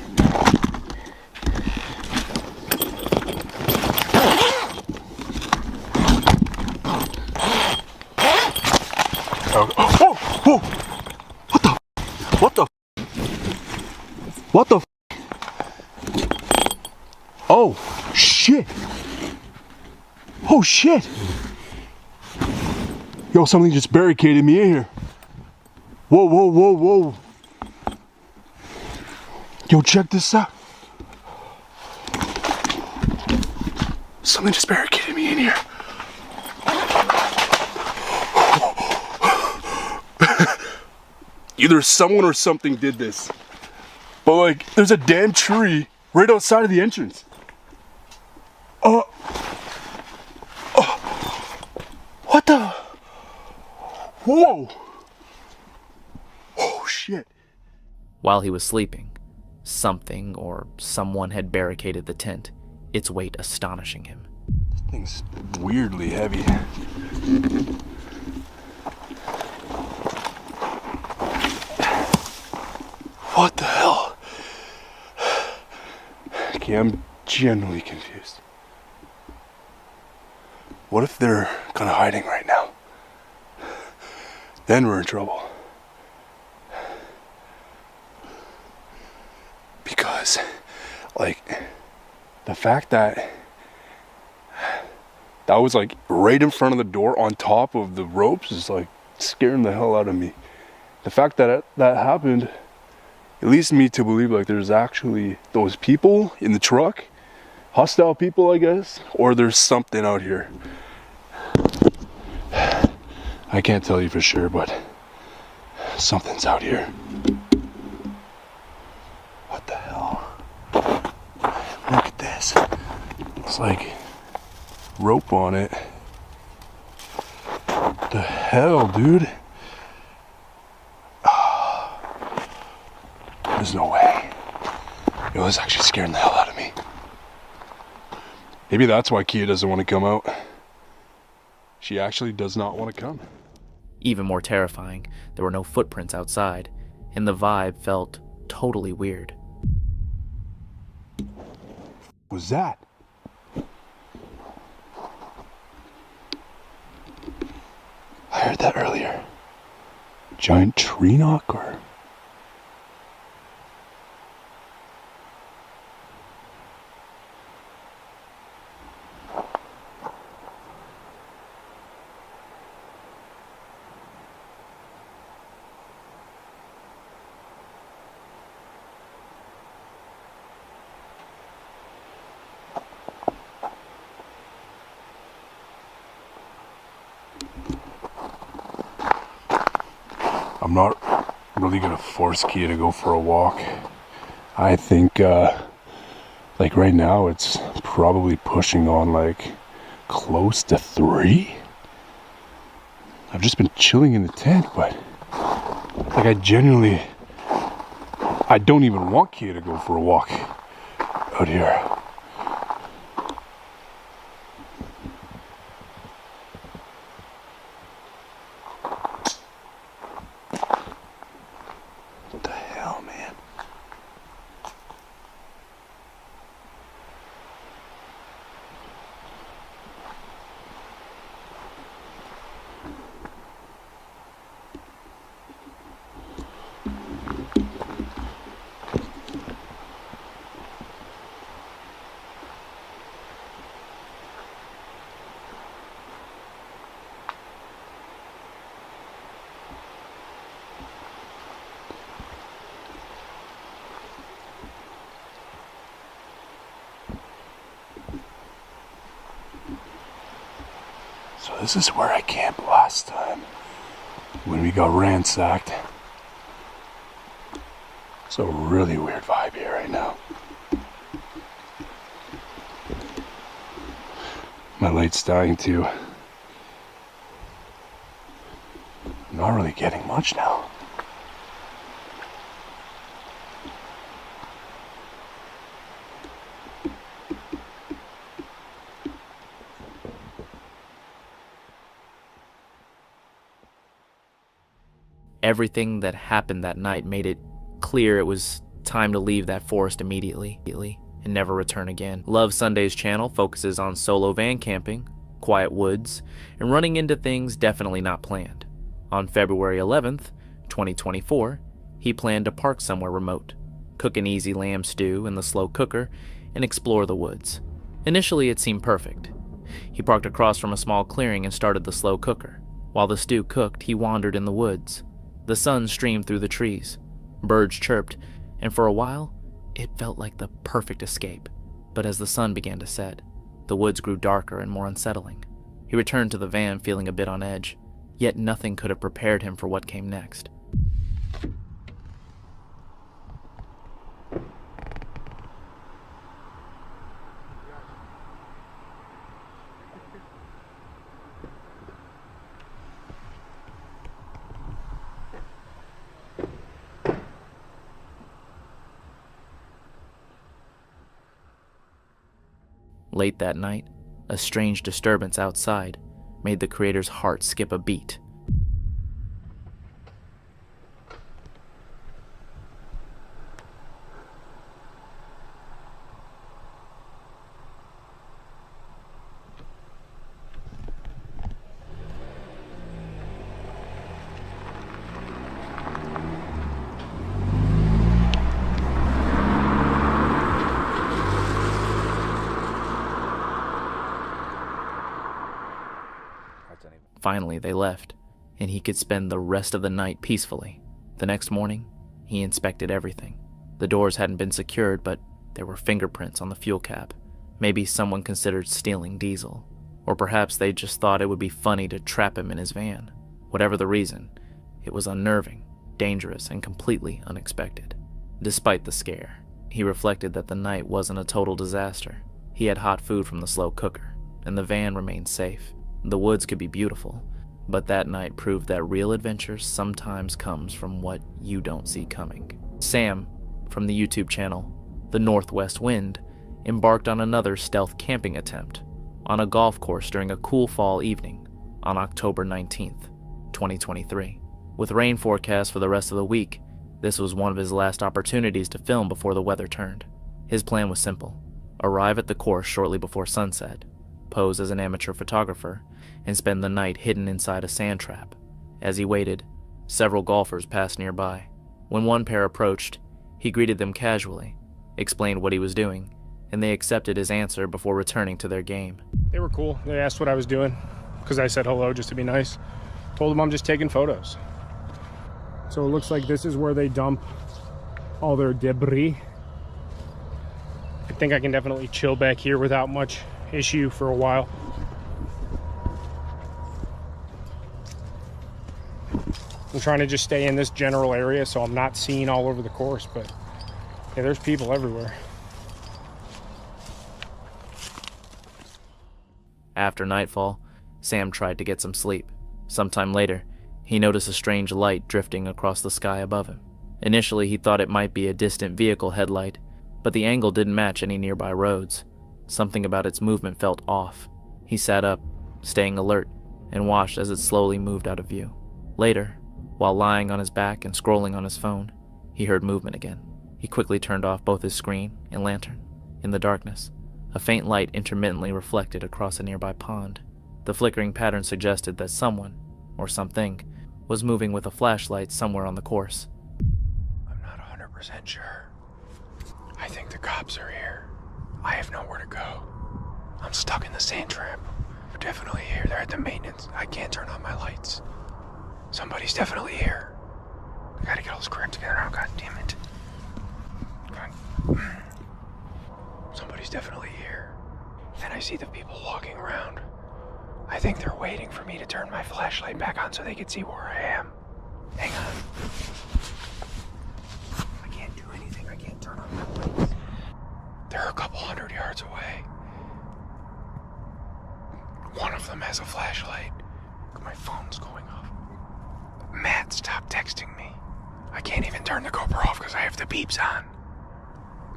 I: Oh, whoa! What the? What the? Oh, shit. Oh, shit. Yo, something just barricaded me in here. Whoa, whoa, whoa, whoa. Yo, check this out. Something just barricaded me in here. Either someone or something did this. But like, there's a damn tree right outside of the entrance. What the? Whoa. Oh shit.
C: While he was sleeping, something or someone had barricaded the tent, its weight astonishing him.
I: This thing's weirdly heavy. What the hell? Okay, I'm genuinely confused. What if they're kind of hiding right now? Then we're in trouble. Because, like, the fact that that was like right in front of the door on top of the ropes is like scaring the hell out of me. The fact that that happened, it leads me to believe like there's actually those people in the truck, hostile people I guess, or there's something out here. I can't tell you for sure, but something's out here. What the hell? Look at this. It's like rope on it. What the hell, dude? There's no way. It was actually scaring the hell out of me. Maybe that's why Kia doesn't want to come out. She actually does not want to come.
C: Even more terrifying, there were no footprints outside, and the vibe felt totally weird.
I: What was that? I heard that earlier. Giant tree knock or? I'm not really gonna force Kia to go for a walk. I think like right now it's probably pushing on like close to 3. I've just been chilling in the tent, but like I don't even want Kia to go for a walk out here. What the hell, man? So this is where I camped last time when we got ransacked. It's a really weird vibe here right now. My light's dying too. I'm not really getting much now.
C: Everything that happened that night made it clear it was time to leave that forest immediately and never return again. Love Sunday's channel focuses on solo van camping, quiet woods, and running into things definitely not planned. On February 11th, 2024, he planned to park somewhere remote, cook an easy lamb stew in the slow cooker, and explore the woods. Initially, it seemed perfect. He parked across from a small clearing and started the slow cooker. While the stew cooked, he wandered in the woods. The sun streamed through the trees. Birds chirped, and for a while, it felt like the perfect escape. But as the sun began to set, the woods grew darker and more unsettling. He returned to the van feeling a bit on edge, yet nothing could have prepared him for what came next. Late that night, a strange disturbance outside made the creator's heart skip a beat. Finally, they left, and he could spend the rest of the night peacefully. The next morning, he inspected everything. The doors hadn't been secured, but there were fingerprints on the fuel cap. Maybe someone considered stealing diesel, or perhaps they just thought it would be funny to trap him in his van. Whatever the reason, it was unnerving, dangerous, and completely unexpected. Despite the scare, he reflected that the night wasn't a total disaster. He had hot food from the slow cooker, and the van remained safe. The woods could be beautiful, but that night proved that real adventure sometimes comes from what you don't see coming. Sam, from the YouTube channel The Northwest Wind, embarked on another stealth camping attempt on a golf course during a cool fall evening on October 19th, 2023. With rain forecast for the rest of the week, this was one of his last opportunities to film before the weather turned. His plan was simple: arrive at the course shortly before sunset, pose as an amateur photographer, and spend the night hidden inside a sand trap. As he waited, several golfers passed nearby. When one pair approached, he greeted them casually, explained what he was doing, and they accepted his answer before returning to their game.
J: They were cool. They asked what I was doing because I said hello just to be nice. Told them I'm just taking photos. So it looks like this is where they dump all their debris. I think I can definitely chill back here without much issue for a while. I'm trying to just stay in this general area so I'm not seen all over the course, but yeah, there's people everywhere.
C: After nightfall, Sam tried to get some sleep. Sometime later, he noticed a strange light drifting across the sky above him. Initially, he thought it might be a distant vehicle headlight, but the angle didn't match any nearby roads. Something about its movement felt off. He sat up, staying alert, and watched as it slowly moved out of view. Later, while lying on his back and scrolling on his phone, he heard movement again. He quickly turned off both his screen and lantern. In the darkness, a faint light intermittently reflected across a nearby pond. The flickering pattern suggested that someone, or something, was moving with a flashlight somewhere on the course.
J: I'm not 100% sure. I think the cops are here. I have nowhere to go. I'm stuck in the sand trap. They're definitely here. They're at the maintenance. I can't turn on my lights. Somebody's definitely here. I gotta get all this crap together now. God damn it. God. Somebody's definitely here. Then I see the people walking around. I think they're waiting for me to turn my flashlight back on so they can see where I am. Hang on. I can't do They're a couple 100 yards away. One of them has a flashlight. My phone's going off. Matt, stop texting me. I can't even turn the GoPro off because I have the beeps on.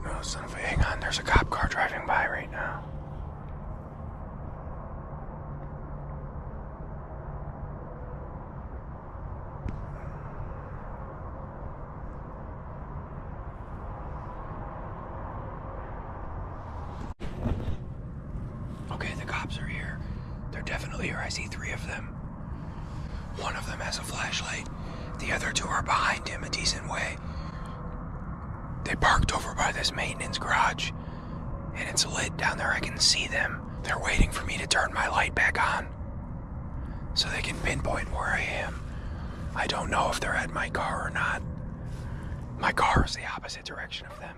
J: No, son of a... Hang on, there's a cop car driving by right now. Okay, the cops are here. They're definitely here. I see 3 of them. One of them has a flashlight. The other 2 are behind him a decent way. They parked over by this maintenance garage, and it's lit down there. I can see them. They're waiting for me to turn my light back on so they can pinpoint where I am. I don't know if they're at my car or not. My car is the opposite direction of them.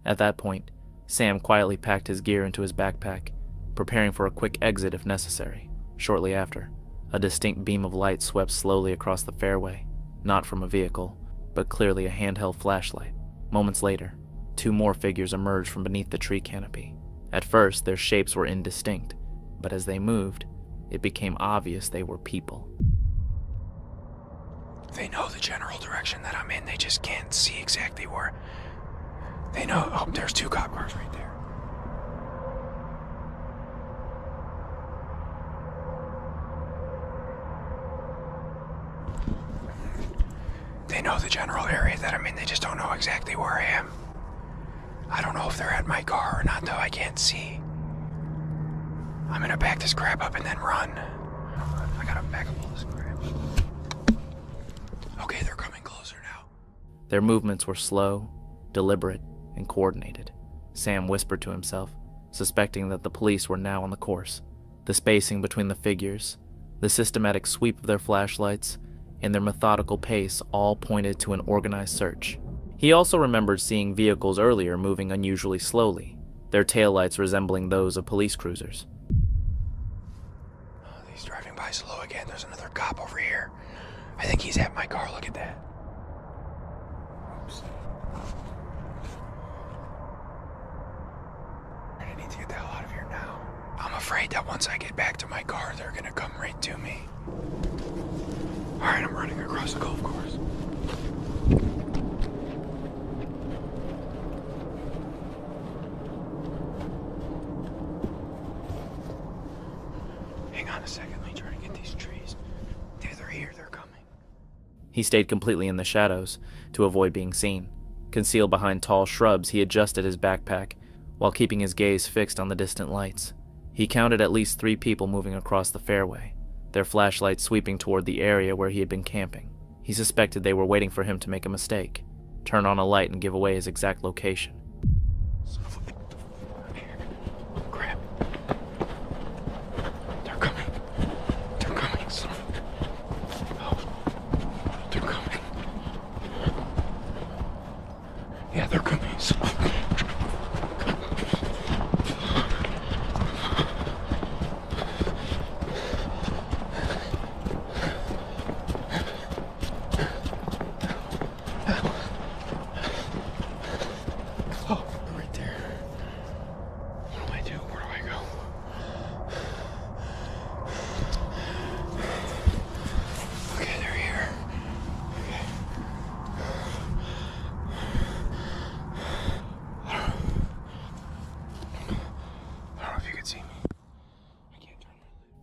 C: At that point, Sam quietly packed his gear into his backpack, preparing for a quick exit if necessary. Shortly after, a distinct beam of light swept slowly across the fairway, not from a vehicle, but clearly a handheld flashlight. Moments later, 2 more figures emerged from beneath the tree canopy. At first, their shapes were indistinct, but as they moved, it became obvious they were people.
J: They know the general direction that I'm in, they just can't see exactly where. They know. Oh, there's 2 cop cars right there. They know the general area that I'm in, they just don't know exactly where I am. I don't know if they're at my car or not, though. I can't see. I'm gonna back this crap up and then run. I gotta back up all this crap. Okay, they're coming closer now.
C: Their movements were slow, deliberate, and coordinated. Sam whispered to himself, suspecting that the police were now on the course. The spacing between the figures, the systematic sweep of their flashlights, and their methodical pace all pointed to an organized search. He also remembered seeing vehicles earlier moving unusually slowly, their taillights resembling those of police cruisers.
J: Oh, he's driving by slow again. There's another cop over here. I think he's at my car. Look at that. Oops. I need to get the hell out of here now. I'm afraid that once I get back to my car, they're gonna come right to me. Alright, I'm running across the golf course. Hang on a second, let me try to get these trees. They're here, they're coming.
C: He stayed completely in the shadows to avoid being seen. Concealed behind tall shrubs, he adjusted his backpack while keeping his gaze fixed on the distant lights. He counted at least 3 people moving across the fairway, their flashlights sweeping toward the area where he had been camping. He suspected they were waiting for him to make a mistake, turn on a light and give away his exact location.
J: Crap. They're coming. They're coming, son of a... Oh. They're coming. Yeah, they're coming, son of a...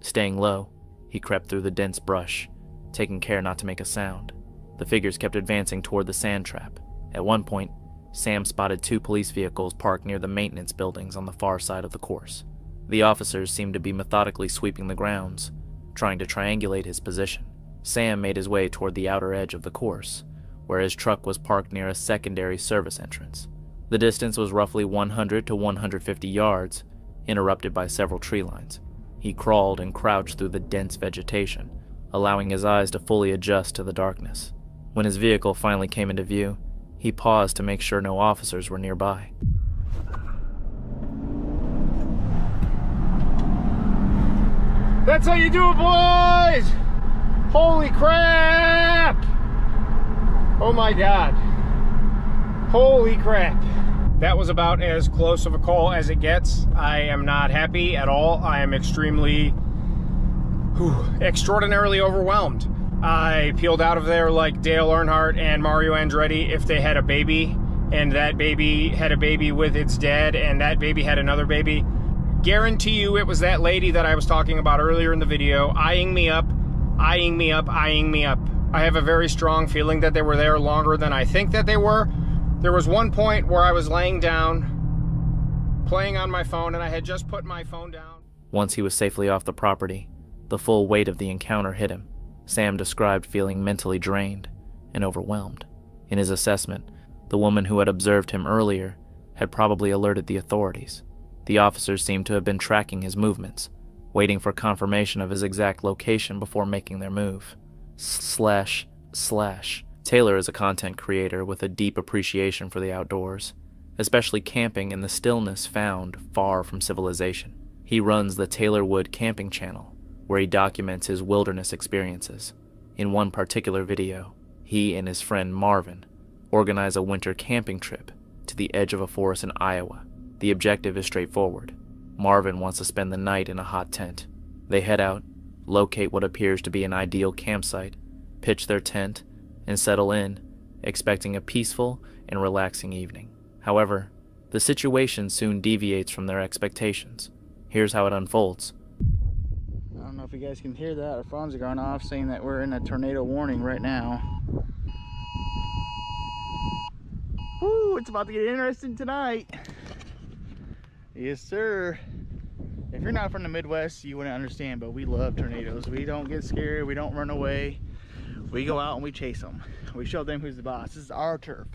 C: Staying low, he crept through the dense brush, taking care not to make a sound. The figures kept advancing toward the sand trap. At one point, Sam spotted 2 police vehicles parked near the maintenance buildings on the far side of the course. The officers seemed to be methodically sweeping the grounds, trying to triangulate his position. Sam made his way toward the outer edge of the course, where his truck was parked near a secondary service entrance. The distance was roughly 100 to 150 yards, interrupted by several tree lines. He crawled and crouched through the dense vegetation, allowing his eyes to fully adjust to the darkness. When his vehicle finally came into view, he paused to make sure no officers were nearby.
K: That's how you do it, boys! Holy crap! Oh my God. Holy crap. that was about as close of a call as it gets. I am not happy at all. I am extremely, extraordinarily overwhelmed. I peeled out of there like Dale Earnhardt and Mario Andretti if they had a baby, and that baby had a baby with its dad, and that baby had another baby. Guarantee you it was that lady that I was talking about earlier in the video, eyeing me up, eyeing me up, eyeing me up. I have a very strong feeling that they were there longer than I think that they were. There was one point where I was laying down, playing on my phone, and I had just put my phone down.
C: Once he was safely off the property, the full weight of the encounter hit him. Sam described feeling mentally drained and overwhelmed. In his assessment, the woman who had observed him earlier had probably alerted the authorities. The officers seemed to have been tracking his movements, waiting for confirmation of his exact location before making their move. Taylor is a content creator with a deep appreciation for the outdoors, especially camping in the stillness found far from civilization. He runs the Taylorwood Camping channel, where he documents his wilderness experiences. In one particular video, he and his friend Marvin organize a winter camping trip to the edge of a forest in Iowa. The objective is straightforward. Marvin wants to spend the night in a hot tent. They head out, locate what appears to be an ideal campsite, pitch their tent, and settle in, expecting a peaceful and relaxing evening. However, the situation soon deviates from their expectations. Here's how it unfolds.
L: I don't know if you guys can hear that. Our phones are going off saying that we're in a tornado warning right now. Woo, it's about to get interesting tonight. Yes, sir. If you're not from the Midwest, you wouldn't understand, but we love tornadoes. We don't get scared. We don't run away. We go out and we chase them. We show them who's the boss. This is our turf.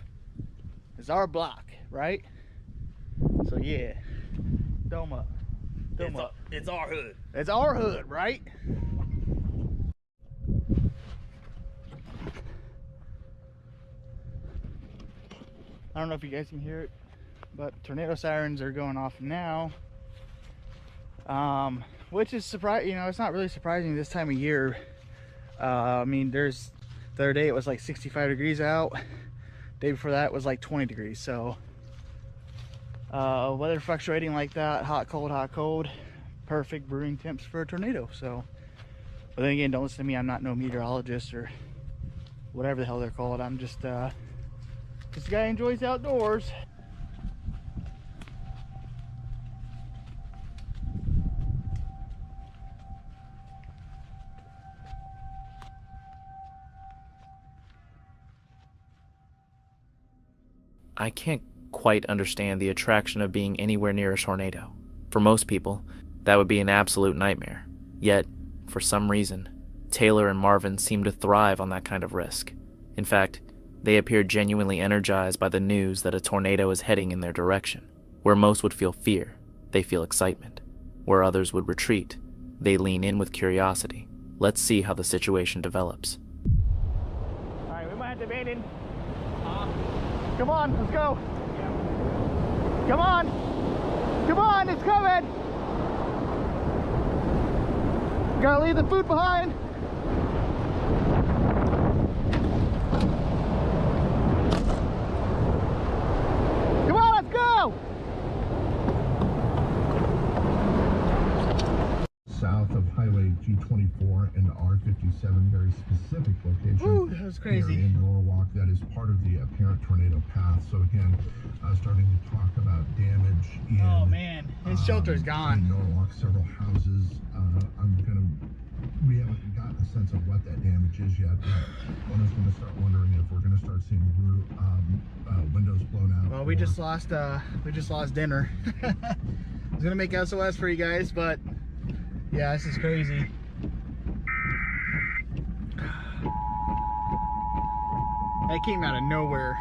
L: It's our block, right? So yeah, dome up.
B: It's our hood.
L: It's our hood, right? I don't know if you guys can hear it, but tornado sirens are going off now. Which is surprising, you know, it's not really surprising this time of year. I mean, the other day it was like 65 degrees out. Day before that was like 20 degrees. So weather fluctuating like that, hot, cold, perfect brewing temps for a tornado. So, but then again, don't listen to me. I'm not no meteorologist or whatever the hell they're called. I'm just a guy who enjoys the outdoors.
C: I can't quite understand the attraction of being anywhere near a tornado. For most people, that would be an absolute nightmare. Yet, for some reason, Taylor and Marvin seem to thrive on that kind of risk. In fact, they appear genuinely energized by the news that a tornado is heading in their direction. Where most would feel fear, they feel excitement. Where others would retreat, they lean in with curiosity. Let's see how the situation develops.
L: Alright, we might have to abandon. Come on, let's go. Come on. Come on, it's coming. Gotta leave the food behind. Come on, let's go.
M: South of Highway G24 and R57, very specific location.
L: Ooh, that was crazy.
M: Here in Norwalk, that is part of the apparent tornado path. So again, starting to talk about damage in.
L: Oh man, his shelter's gone.
M: In Norwalk, several houses. We haven't gotten a sense of what that damage is yet. One is going to start wondering if we're going to start seeing windows blown out.
L: Well, we just lost dinner. I was gonna make SOS for you guys, but yeah, this is crazy. That came out of nowhere.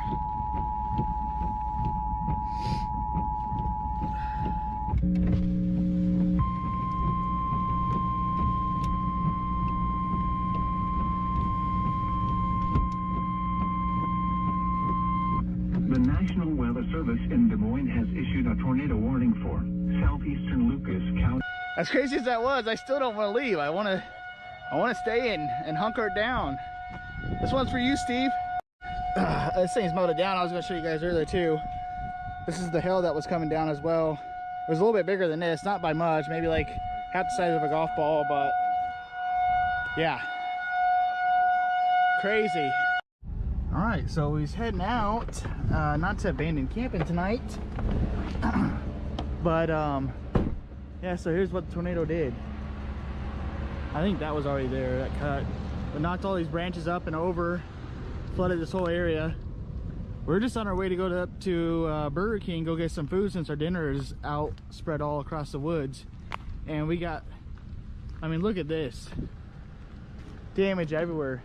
N: The National Weather Service in Des Moines has issued a tornado warning for southeastern Lucas County.
L: As crazy as that was, I still don't want to leave. I want to stay in and hunker down. This one's for you, Steve. This thing's melted down. I was going to show you guys earlier too. This is the hill that was coming down as well. It was a little bit bigger than this, not by much, maybe like half the size of a golf ball, but yeah, crazy. All right, so he's heading out, not to abandon camping tonight, but yeah, so here's what the tornado did. I think that was already there, that cut, but knocked all these branches up and over, flooded this whole area. We're just on our way to go up to Burger King, go get some food since our dinner is out spread all across the woods. And we got, I mean, look at this. Damage everywhere.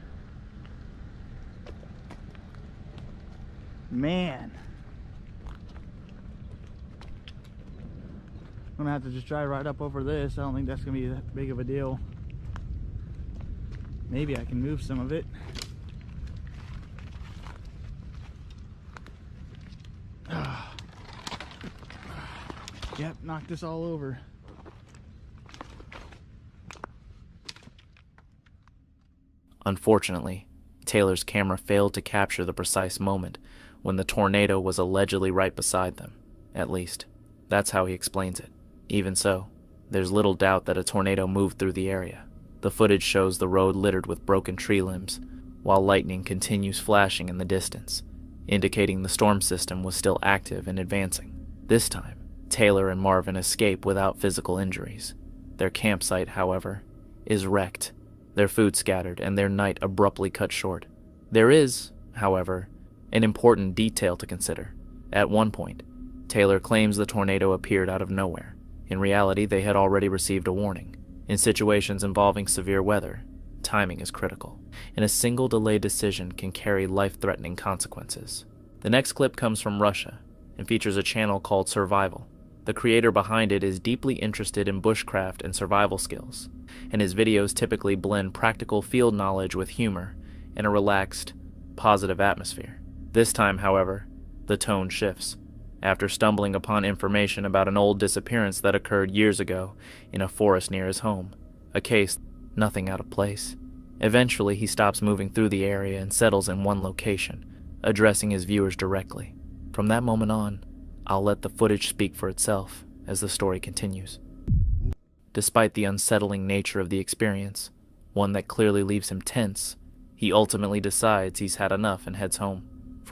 L: Man. I'm gonna have to just drive right up over this. I don't think that's gonna be that big of a deal. Maybe I can move some of it. Yep, knocked this all over.
C: Unfortunately, Taylor's camera failed to capture the precise moment when the tornado was allegedly right beside them. At least, that's how he explains it. Even so, there's little doubt that a tornado moved through the area. The footage shows the road littered with broken tree limbs, while lightning continues flashing in the distance, indicating the storm system was still active and advancing. This time, Taylor and Marvin escape without physical injuries. Their campsite, however, is wrecked, their food scattered, and their night abruptly cut short. There is, however, an important detail to consider. At one point, Taylor claims the tornado appeared out of nowhere. In reality, they had already received a warning. In situations involving severe weather, timing is critical, and a single delayed decision can carry life-threatening consequences. The next clip comes from Russia and features a channel called Survival. The creator behind it is deeply interested in bushcraft and survival skills, and his videos typically blend practical field knowledge with humor and a relaxed, positive atmosphere. This time, however, the tone shifts. After stumbling upon information about an old disappearance that occurred years ago in a forest near his home, a case nothing out of place. Eventually, he stops moving through the area and settles in one location, addressing his viewers directly. From that moment on, I'll let the footage speak for itself as the story continues. Despite the unsettling nature of the experience, one that clearly leaves him tense, he ultimately decides he's had enough and heads home.